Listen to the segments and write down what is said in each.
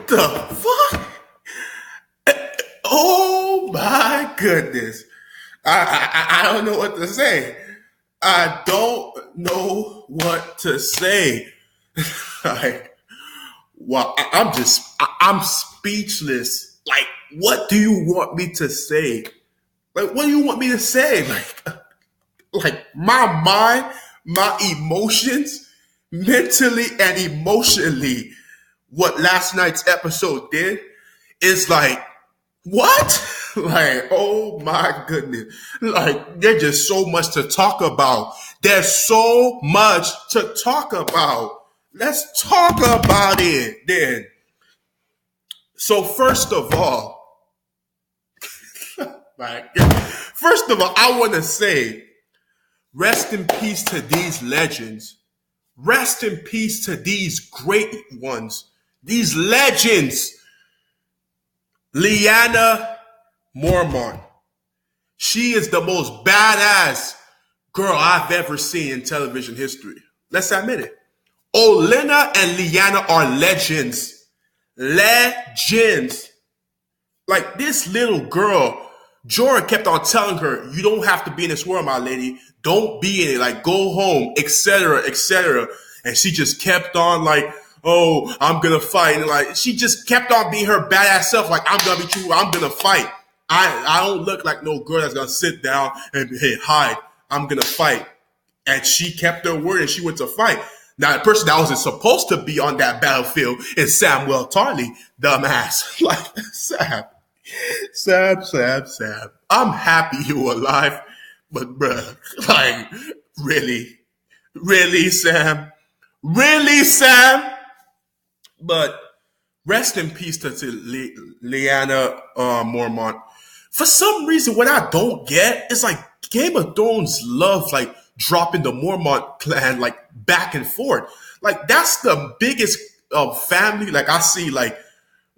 the fuck? Oh my goodness. I don't know what to say. I don't know what to say. Like, well, I'm speechless. Like, what do you want me to say? Like, what do you want me to say? Like my mind, my emotions, mentally and emotionally, what last night's episode did is like, what? Like, oh my goodness. Like, there's just so much to talk about. There's so much to talk about. Let's talk about it then. So first of all, I want to say, rest in peace to these legends. Rest in peace to these great ones. These legends. LYANNA Mormont. She is the most badass girl I've ever seen in television history. Let's admit it. Olenna and LYANNA are legends. Legends. Like this little girl, JORAH kept on telling her, you don't have to be in this world, my lady. Don't be in it. Like, go home, etc., etc. And she just kept on like, oh, I'm going to fight. And like, she just kept on being her badass self. Like, I'm going to be true. I'm going to fight. I don't look like no girl that's going to sit down and hide. I'm going to fight. And she kept her word and she went to fight. Now, the person that wasn't supposed to be on that battlefield is Samuel Tarly, dumbass. Like, Sam. I'm happy you were alive. But, bruh, like, really, Sam? Really, Sam? But rest in peace to LYANNA Mormont. For some reason, what I don't get is like Game of Thrones love like dropping the Mormont clan like back and forth. Like that's the biggest family. Like I see like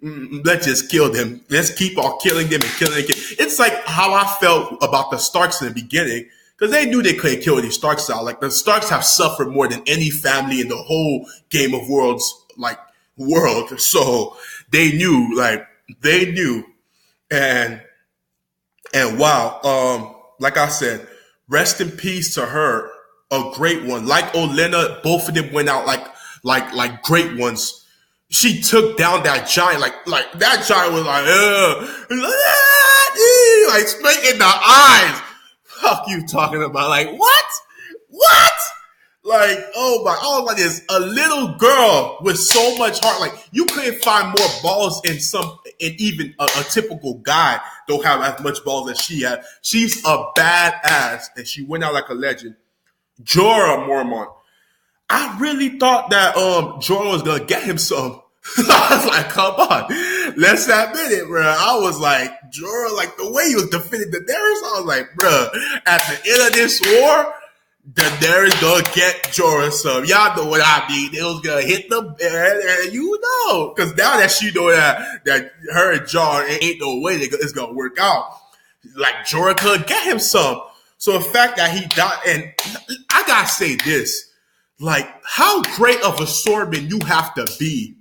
let's just kill them. Let's keep on killing them and killing them. It's like how I felt about the Starks in the beginning. Because they knew they couldn't kill these Starks out. Like the Starks have suffered more than any family in the whole Game of Worlds like world. So they knew. And wow, like I said, rest in peace to her, a great one. Like Olenna, both of them went out like great ones. She took down that giant, like that giant was like straight in the eyes. Fuck you talking about? Like what? Like, oh my, I was like this, a little girl with so much heart. Like, you couldn't find more balls in even a typical guy don't have as much balls as she had. She's a badass, and she went out like a legend. JORAH Mormont. I really thought that JORAH was gonna get him some. I was like, come on, let's admit it, bro. I was like, JORAH, like the way he was defending Daenerys, I was like, bro, at the end of this war, Daenerys gonna get JORAH some. Y'all know what I mean. They was gonna hit the bed, and you know, because now that she know that her and Jon ain't no way it's gonna work out. Like JORAH could get him some. So the fact that he died, and I gotta say this, like how great of a swordman you have to be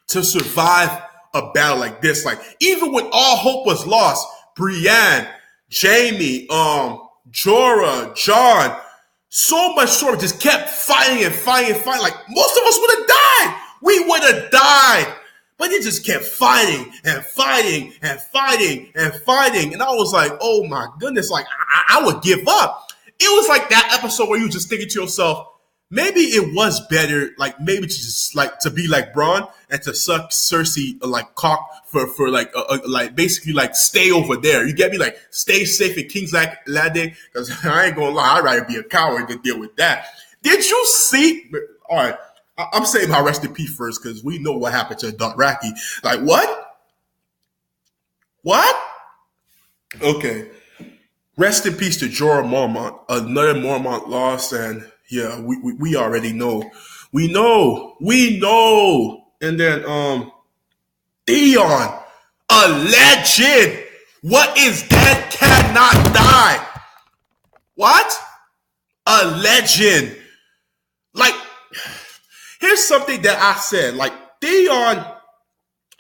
to survive a battle like this. Like even when all hope was lost, Brienne, Jaime, JORAH, Jon, so much sword just kept fighting. Like most of us would have died. We would have died. But they just kept fighting. And I was like, oh my goodness, like I would give up. It was like that episode where you just thinking to yourself, maybe it was better, like maybe to just like to be like Bronn and to suck Cersei like cock for like basically like stay over there. You get me? Like stay safe in King's Landing. Because I ain't gonna lie, I'd rather be a coward than deal with that. Did you see? All right, I'm saying my rest in peace first because we know what happened to Dothraki. Like what? What? Okay. Rest in peace to JORAH Mormont. Another Mormont lost, and yeah, we already know. We know. And then THEON, a legend. What is dead cannot die. What? A legend. Like, here's something that I said. Like, THEON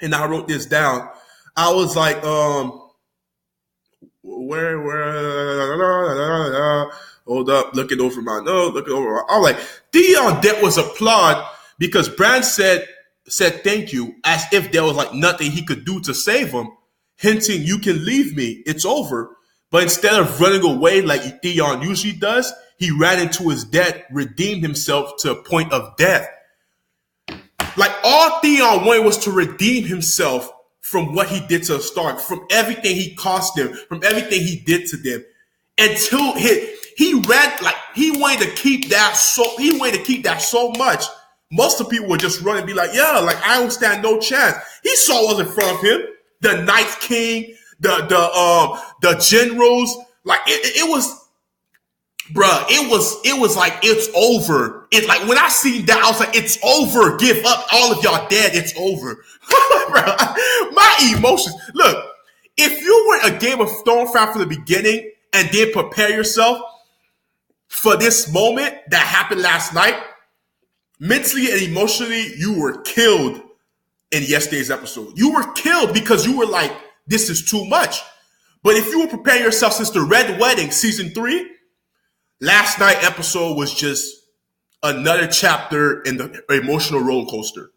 and I wrote this down. I was like, where, hold up, looking over my note, I was like, THEON debt was applaud because Bran said thank you as if there was like nothing he could do to save him, hinting you can leave me, it's over. But instead of running away like THEON usually does, he ran into his debt, redeemed himself to a point of death. Like all THEON wanted was to redeem himself from what he did to Stark, from everything he cost them, from everything he did to them. Until he ran, like he wanted to keep that so much. Most of the people would just run and be like, yeah, like I don't stand no chance. He saw what was in front of him. The Night King, the generals, like it was, bruh, it was like it's over. It's like when I seen that, I was like, it's over. Give up, all of y'all dead. It's over. Bruh, my emotions. Look, if you were a Game of Thrones fan from the beginning and then prepare yourself for this moment that happened last night, mentally and emotionally, you were killed in yesterday's episode. You were killed because you were like, this is too much. But if you were preparing yourself since the Red Wedding, season 3, last night episode was just another chapter in the emotional roller coaster.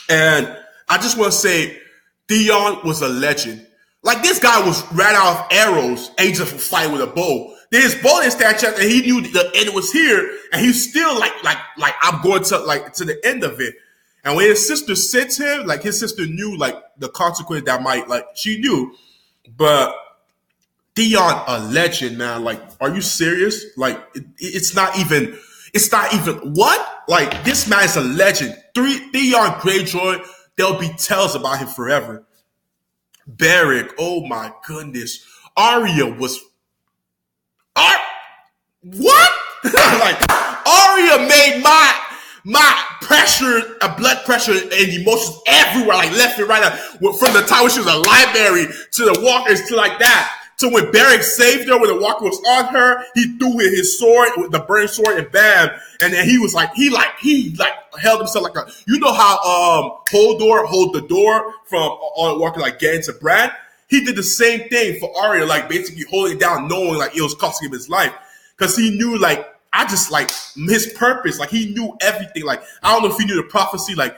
And I just want to say, THEON was a legend. Like this guy ran out of arrows and he just was fighting with a bow. Then his bow didn't stand chance and he knew the end was here, and he's still like I'm going to the end of it. And when his sister said to him, like his sister knew like the consequence that might, like she knew. But THEON, a legend, man. Like, are you serious? Like, it's not even what? Like, this man is a legend. THEON Greyjoy, there'll be tales about him forever. BERIC, oh my goodness. Arya was what? Like, Arya made my pressure, blood pressure and emotions everywhere, like left and right, from the time when she was a library to the walkers to like that. So when BERIC saved her, when the walker was on her, he threw in his sword, with the burning sword, and bam. And then he was like, he held himself like a, you know how Hodor hold the door from on walker like getting to Bran? He did the same thing for Arya, like basically holding it down, knowing like it was costing him his life. Because he knew like, I just like his purpose, like he knew everything. Like, I don't know if he knew the prophecy, like,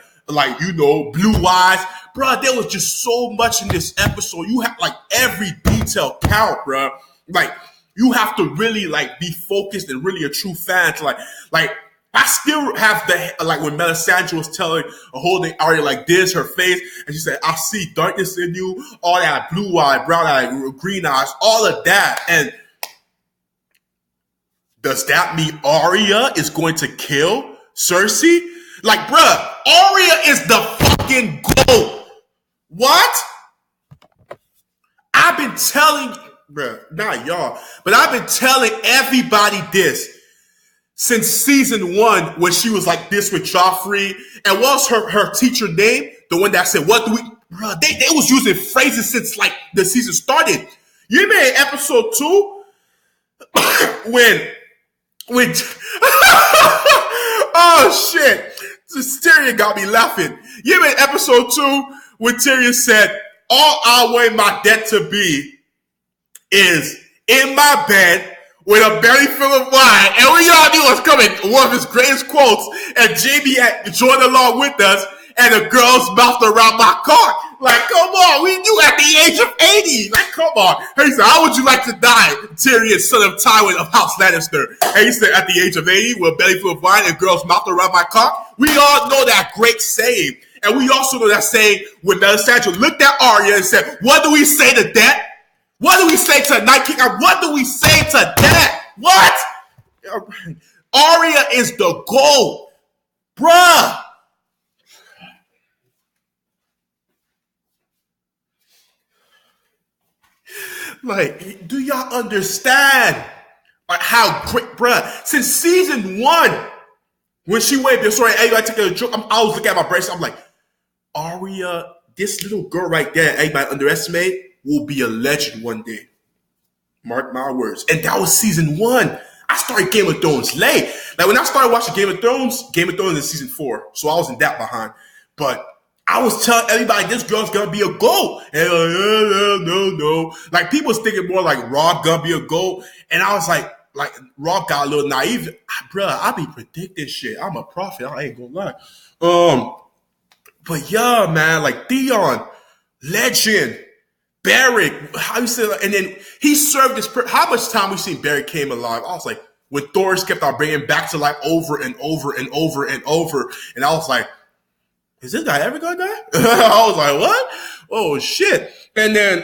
you know, blue eyes. Bro, there was just so much in this episode. You have like every detail count, bro. Like, you have to really like be focused and really a true fan to like I still have the, like when Melisandre was holding Arya like this, her face, and she said, I see darkness in you, all that blue eye, brown eye, green eyes, all of that. And does that mean Arya is going to kill Cersei? Like, bruh, Arya is the fucking GOAT. What? I've been telling, bruh, not y'all, but I've been telling everybody this since season 1 when she was like this with Joffrey. And what was her teacher name? The one that said, what do we, bruh, they was using phrases since like the season started. You remember in episode 2 when oh shit, Tyrion got me laughing. You remember in episode 2 when Tyrion said, all I want my debt to be is in my bed with a belly full of wine. And we all knew was coming, one of his greatest quotes, and Jamie had joined along with us, and the girls mouthed around my cock. Like, come on, we knew at the age of 80. Like, come on. He said, how would you like to die? Tyrion, son of Tywin of House Lannister. And he said, at the age of 80, with a belly full of wine and girls mouthed around my cock. We all know that great saying. And we also know that saying when Melisandre looked at Arya and said, what do we say to that? What do we say to Night King? What do we say to that? What? Arya is the GOAT. Bruh. Like, do y'all understand like how great, bruh? Since season 1, when she waved the sword, everybody took a joke. I was looking at my bracelet. I'm like, Arya, this little girl right there, everybody underestimate, will be a legend one day. Mark my words. And that was season 1. I started Game of Thrones late. Like when I started watching Game of Thrones is season 4. So I wasn't that behind. But I was telling everybody this girl's gonna be a GOAT. And no. Like people was thinking more like Rob gonna be a GOAT. And I was like Rob got a little naive. Bruh, I be predicting shit. I'm a prophet. I ain't gonna lie. But yeah, man, like THEON, legend, BERIC, how you say that? And then he served this. How much time we seen BERIC came alive? I was like, when Thor's kept on bringing back to life over and over and over and over, and I was like, is this guy ever gonna die? I was like, what? Oh shit! And then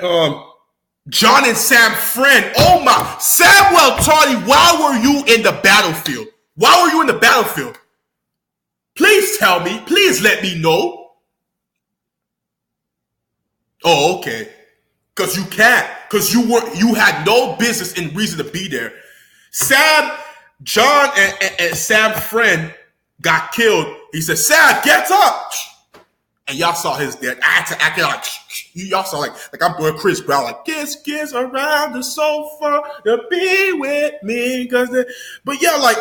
John and Sam friend. Oh my, Samuel Tardy, why were you in the battlefield? Why were you in the battlefield? Please tell me. Please let me know. Oh, okay. Because you can't. Because you had no business and reason to be there. John and Sam's friend got killed. He said, Sam, get up. And y'all saw his death. I had to act like, y'all saw like I'm doing Chris Brown, like, kiss around the sofa to be with me. But yeah, like,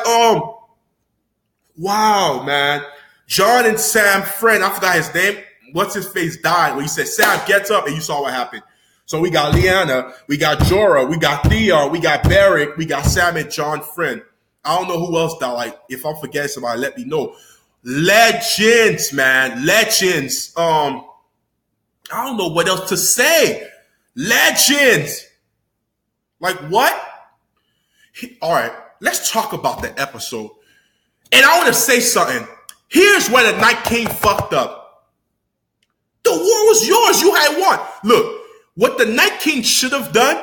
wow, man. John and Sam's friend, I forgot his name. What's his face died when he said, Sam, get up, and you saw what happened. So we got LYANNA, we got JORAH, we got THEON, we got BERIC, we got Sam and John friend. I don't know who else died. Like, if I'm forgetting somebody, let me know. Legends, man. Legends. I don't know what else to say. Legends. Like, what? All right, let's talk about the episode. And I want to say something. Here's where the Night King fucked up. The war was yours. You had won. Look, what the Night King should have done,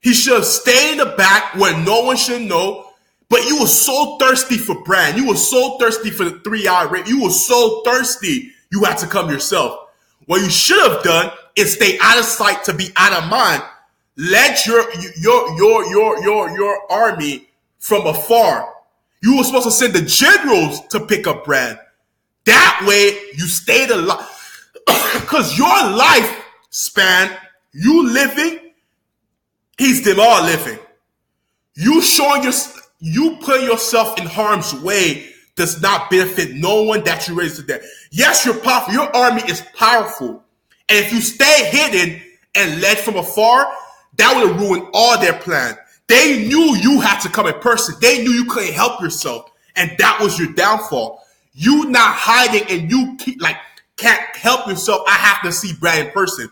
he should have stayed in the back where no one should know. But you were so thirsty for Bran. You were so thirsty for the 3-eye rape. You were so thirsty, you had to come yourself. What you should have done is stay out of sight to be out of mind. Let your army from afar. You were supposed to send the generals to pick up Bran. That way, you stayed alive. Because your life span, you living, he's them all living. You putting yourself in harm's way does not benefit no one that you raise to death. Yes, you're powerful. Your army is powerful. And if you stay hidden and led from afar, that would have ruined all their plan. They knew you had to come in person. They knew you couldn't help yourself. And that was your downfall. You not hiding and you can't help yourself. I have to see Bran in person.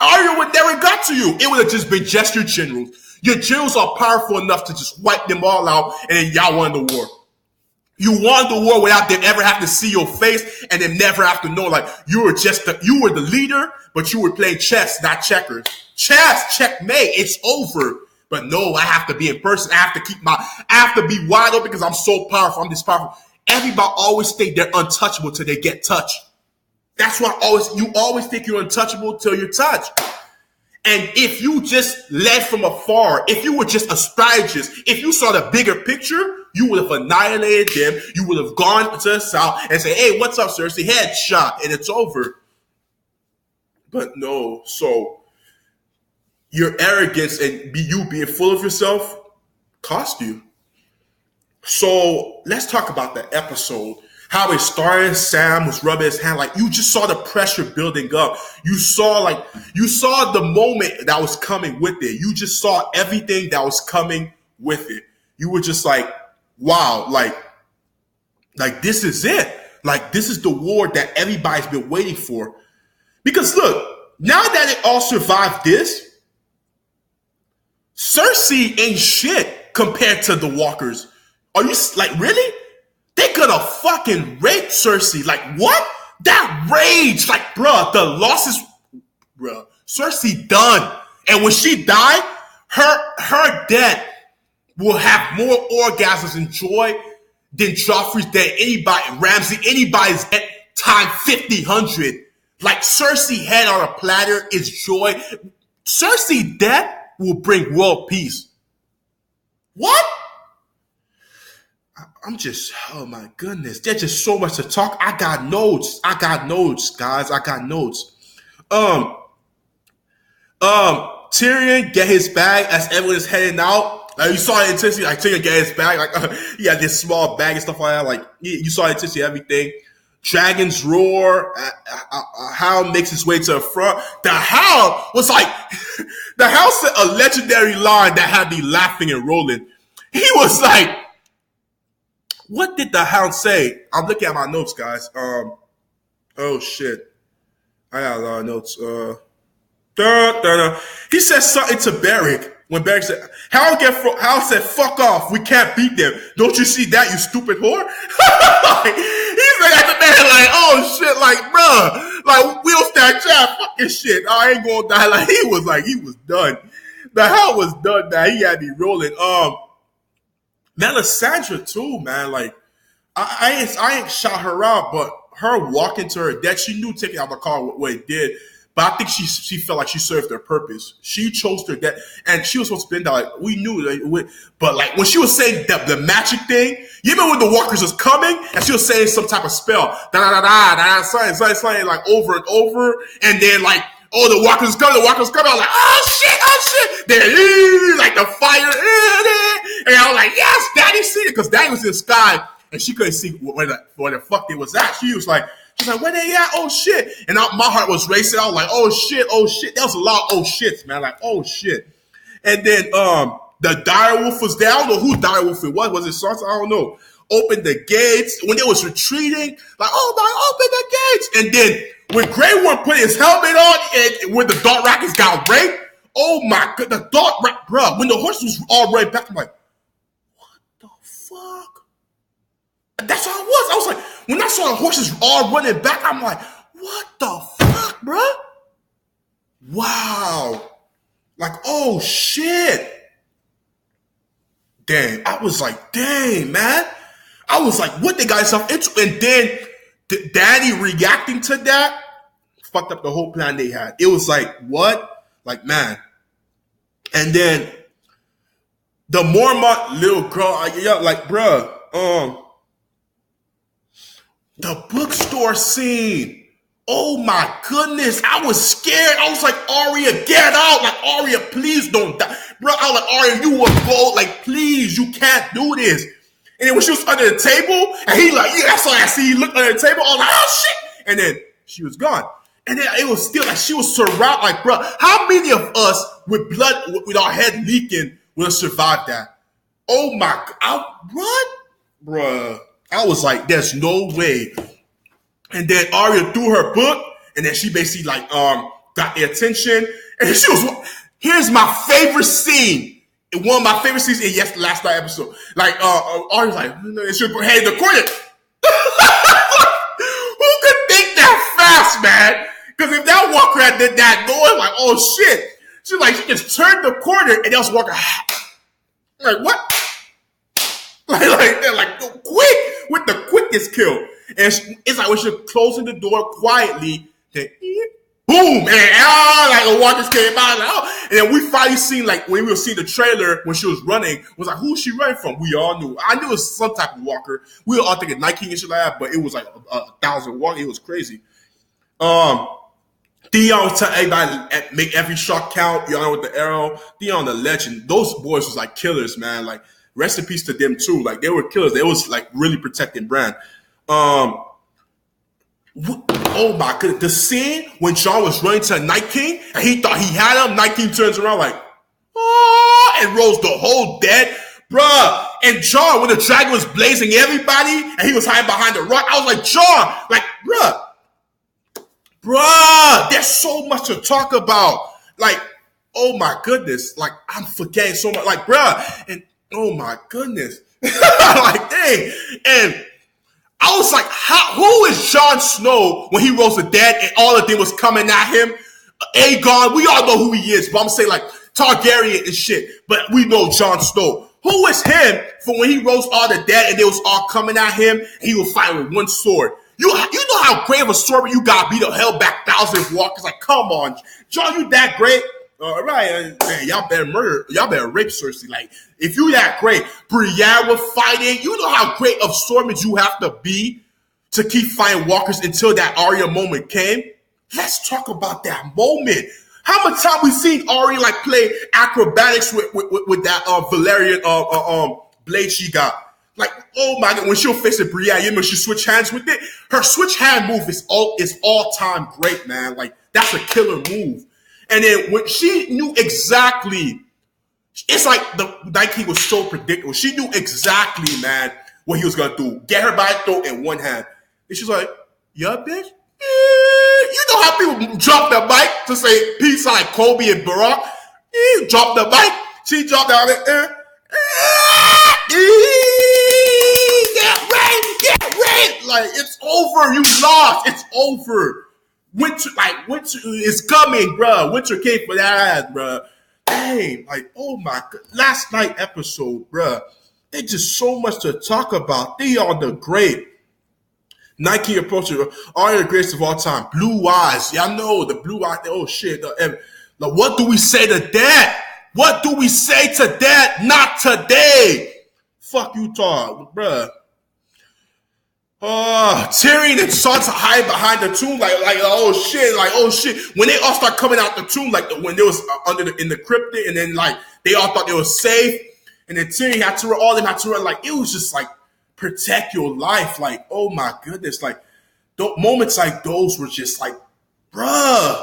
Arya would never got to you. It would have just been just your generals. Your generals are powerful enough to just wipe them all out, and then y'all won the war. You won the war without them ever have to see your face, and them never have to know, like, you were the leader, but you were playing chess, not checkers. Chess, checkmate, it's over. But no, I have to be in person. I have to be wide open because I'm so powerful. I'm this powerful. Everybody always think they're untouchable till they get touched. That's why you always think you're untouchable till you're touched. And if you just led from afar, if you were just a strategist, if you saw the bigger picture, you would have annihilated them. You would have gone to the south and say, hey, what's up, Cersei? Headshot, and it's over. But no, so your arrogance and you being full of yourself cost you. So let's talk about the episode. How it started, Sam was rubbing his hand. Like, you just saw the pressure building up. You saw the moment that was coming with it. You just saw everything that was coming with it. You were just like, wow, like this is it. Like, this is the war that everybody's been waiting for. Because look, now that it all survived this, Cersei ain't shit compared to the Walkers. Are you like, really? They gonna fucking rape Cersei. Like, what? That rage. Like, bruh, the losses, bruh. Cersei done. And when she died, her death will have more orgasms and joy than Joffrey's death. Ramsay, anybody's death time 50, 100. Like, Cersei head on a platter is joy. Cersei death will bring world peace. What? I'm just, oh my goodness. There's just so much to talk. I got notes, guys. I got notes. Tyrion get his bag as everyone is heading out. Like, you saw the intensity. Like, Tyrion get his bag. Like, he had this small bag and stuff like that. Like, you saw the intensity, everything. Dragon's Roar. Hound makes his way to the front. The Hound was like, the Hound said a legendary line that had me laughing and rolling. He was like, what did the Hound say? I'm looking at my notes, guys. Oh shit. I got a lot of notes. He said something to BERIC. When BERIC said, Hound said, fuck off. We can't beat them. Don't you see that, you stupid whore? Like, he said that to man, like, oh shit, like, bruh. Like, we don't stand chat. Fuck this shit. I ain't gonna die. Like, he was done. The Hound was done, man. He had me rolling. Melisandre too, man. Like, I ain't shot her out, but her walking to her death, she knew taking out the car what it did. But I think she felt like she served her purpose. She chose her death, and she was supposed to be like, we knew that. But like when she was saying the magic thing, you remember when the walkers was coming and she was saying some type of spell, something like over and over, and then like, oh, the walkers is coming. I was like, oh shit. Then like the fire, and I was like, yes, Daddy seen it, because Daddy was in the sky and she couldn't see where the fuck it was at. She's like, where they at? Oh shit. And my heart was racing. I was like, oh shit. That was a lot of oh shits, man. Like, oh shit. And then the direwolf was there. I don't know who direwolf it was. Was it Sansa? I don't know. Opened the gates. When it was retreating, like, oh my, open the gates. And then when Grey Worm put his helmet on and when the Dark Rackets got raped, oh my god, the Dark Rack, bro, when the horse was all right back, I'm like, what the fuck? That's how it was. I was like, when I saw the horses all running back, I'm like, what the fuck, bro? Wow. Like, oh shit. Damn. I was like, dang, man. I was like, what they got themselves into? And then Daddy reacting to that fucked up the whole plan they had. It was like, what? Like, man. And then the Mormont little girl, like, bruh, the bookstore scene. Oh my goodness. I was scared. I was like, Arya, get out. Like, Arya, please don't die. Bro, I was like, Arya, you will go. Like, please, you can't do this. And then when she was under the table, and he like, yeah, that's all I see. He looked under the table. I was like, oh shit. And then she was gone. And then it was still like she was surrounded. Like, bro, how many of us with blood, with our head leaking, would have survived that? Oh my God. What? Bruh. I was like, there's no way. And then Arya threw her book, and then she basically like got their attention. And she was, here's my favorite scene. One of my favorite scenes in last night episode. Like Arya's like, it's your head in the corner. Who could think that fast, man? Because if that walker had did that noise, like, oh shit. She's like, she just turned the corner and that was walking. Like, what? Like quick, with the quickest kill. And it's like when she's closing the door quietly, then boom, and like the walkers came out, like, oh. And then we finally seen, like, when we were seeing the trailer when she was running, was like, who's she running from? We all knew. I knew it was some type of walker. We were all thinking Night King and shit like that, but it was like 1,000 walkers. It was crazy. THEON tell everybody make every shot count. You know, with the arrow. THEON the legend. Those boys was like killers, man. Like, rest in peace to them too. Like, they were killers. They was like really protecting Bran. Oh my goodness. The scene when Jon was running to Night King and he thought he had him, Night King turns around like, oh, and rolls the whole dead. Bruh. And Jon, when the dragon was blazing everybody and he was hiding behind the rock, I was like, Jon, like, bruh, there's so much to talk about. Like, oh my goodness. Like, I'm forgetting so much. Like, bruh, and oh my goodness. Like, dang. And I was like, who is Jon Snow when he rose the dead and all of them was coming at him? Aegon, we all know who he is, but I'm saying like Targaryen and shit, but we know Jon Snow. Who is him for when he rose all the dead and they was all coming at him and he was fighting with one sword? You know how great of a sword you got beat the hell back thousands of walkers. Like, come on, Jon, you that great? All right, man, y'all better rape Cersei. Like, if you that great, Brienne was fighting. You know how great of swordsmen you have to be to keep fighting walkers until that Arya moment came. Let's talk about that moment. How much time we seen Arya like play acrobatics with that Valerian blade she got? Like, oh my God, when she'll face it, Brienne, she switch hands with it. Her switch hand move is all time great, man. Like, that's a killer move. And then when she knew exactly, it's like the Night King was so predictable. She knew exactly, man, what he was gonna do. Get her by the throat in one hand. And she's like, yeah, bitch. You know how people drop the mic to say peace like Kobe and Barack? You drop the mic. She dropped down there. Get ready. Like, it's over. You lost. It's over. Winter is coming, bro. Winter came for that ass, bro. Dang, like, oh my God. Last night episode, bro. There's just so much to talk about. They are the great. Nike approaches are the greatest of all time. Blue eyes. Y'all know the blue eyes. Oh, shit. What do we say to that? What do we say to that? Not today. Fuck you, Todd, bruh. Tyrion and Sansa hide behind the tomb, like oh shit. When they all start coming out the tomb, like when they was in the cryptic, and then like they all thought they were safe, and then Tyrion had to run, all them had to run. Like, it was just like, protect your life. Like, oh my goodness, like moments like those were just like, bruh.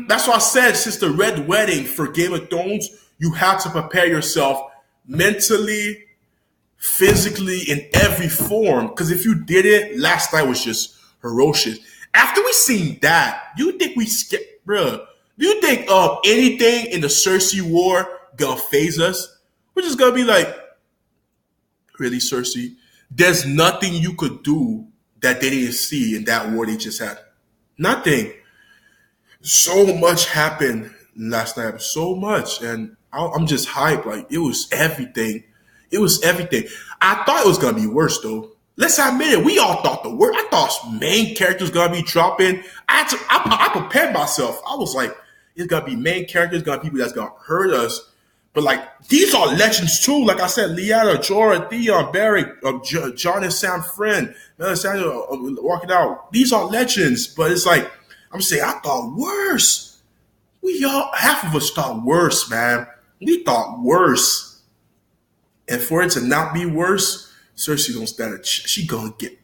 That's why I said, since the Red Wedding for Game of Thrones, you have to prepare yourself mentally, physically, in every form. Because if you did it, last night was just ferocious. After we seen that, you think we skip, bruh? Do you think anything in the Cersei war gonna phase us? We're just gonna be like, really, Cersei? There's nothing you could do that they didn't see in that war they just had. Nothing. So much happened last night. So much. And I'm just hyped. Like, it was everything. It was everything. I thought it was going to be worse, though. Let's admit it. We all thought the worst. I thought main characters going to be dropping. I prepared myself. I was like, it's going to be main characters, going to be people that's going to hurt us. But, like, these are legends, too. Like I said, Lyanna, Jorah, THEON, BERIC, Jon and Sam Friend, Samuel walking out. These are legends. But it's like, I'm saying, I thought worse. Half of us thought worse, man. We thought worse. And for it to not be worse, Cersei don't stand a she gonna get.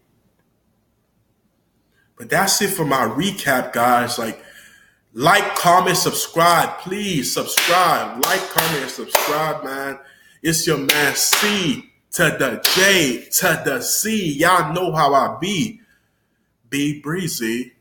But that's it for my recap, guys. Like, comment, subscribe. Please subscribe. Like, comment, and subscribe, man. It's your man C to the J to the C. Y'all know how I be. Be breezy.